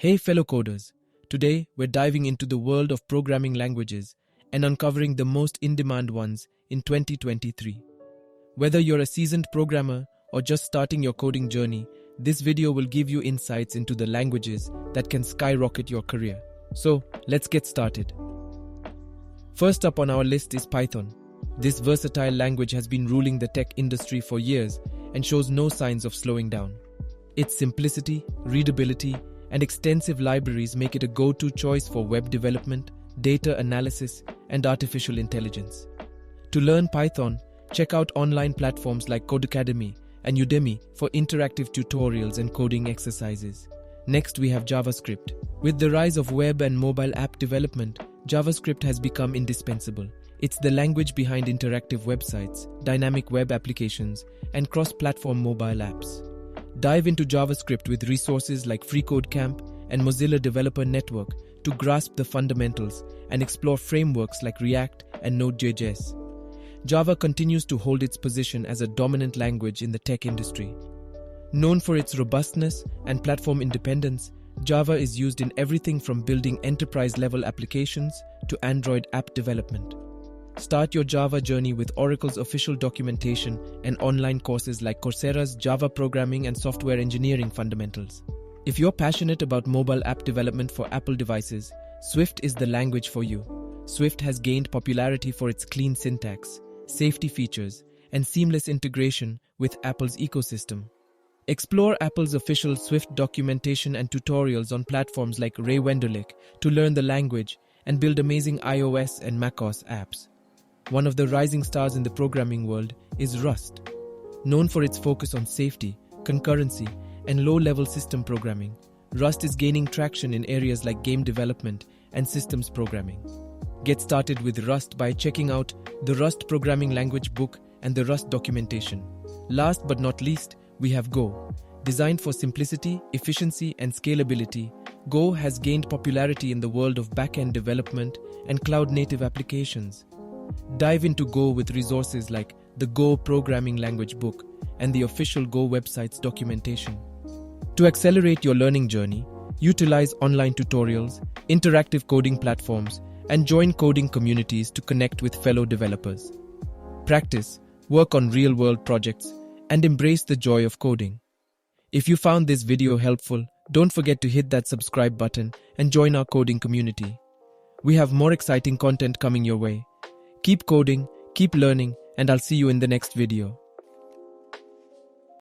Hey fellow coders, today we're diving into the world of programming languages and uncovering the most in-demand ones in 2023. Whether you're a seasoned programmer or just starting your coding journey, this video will give you insights into the languages that can skyrocket your career. So, let's get started. First up on our list is Python. This versatile language has been ruling the tech industry for years and shows no signs of slowing down. Its simplicity, readability, and extensive libraries make it a go-to choice for web development, data analysis, and artificial intelligence. To learn Python, check out online platforms like Codecademy and Udemy for interactive tutorials and coding exercises. Next, we have JavaScript. With the rise of web and mobile app development, JavaScript has become indispensable. It's the language behind interactive websites, dynamic web applications, and cross-platform mobile apps. Dive into JavaScript with resources like FreeCodeCamp and Mozilla Developer Network to grasp the fundamentals and explore frameworks like React and Node.js. Java continues to hold its position as a dominant language in the tech industry. Known for its robustness and platform independence, Java is used in everything from building enterprise-level applications to Android app development. Start your Java journey with Oracle's official documentation and online courses like Coursera's Java Programming and Software Engineering Fundamentals. If you're passionate about mobile app development for Apple devices, Swift is the language for you. Swift has gained popularity for its clean syntax, safety features, and seamless integration with Apple's ecosystem. Explore Apple's official Swift documentation and tutorials on platforms like Ray Wenderlich to learn the language and build amazing iOS and macOS apps. One of the rising stars in the programming world is Rust. Known for its focus on safety, concurrency, and low-level system programming, Rust is gaining traction in areas like game development and systems programming. Get started with Rust by checking out the Rust Programming Language book and the Rust documentation. Last but not least, we have Go. Designed for simplicity, efficiency, and scalability, Go has gained popularity in the world of back-end development and cloud-native applications. Dive into Go with resources like the Go Programming Language book and the official Go website's documentation. To accelerate your learning journey, utilize online tutorials, interactive coding platforms, and join coding communities to connect with fellow developers. Practice, work on real-world projects, and embrace the joy of coding. If you found this video helpful, don't forget to hit that subscribe button and join our coding community. We have more exciting content coming your way. Keep coding, keep learning, and I'll see you in the next video.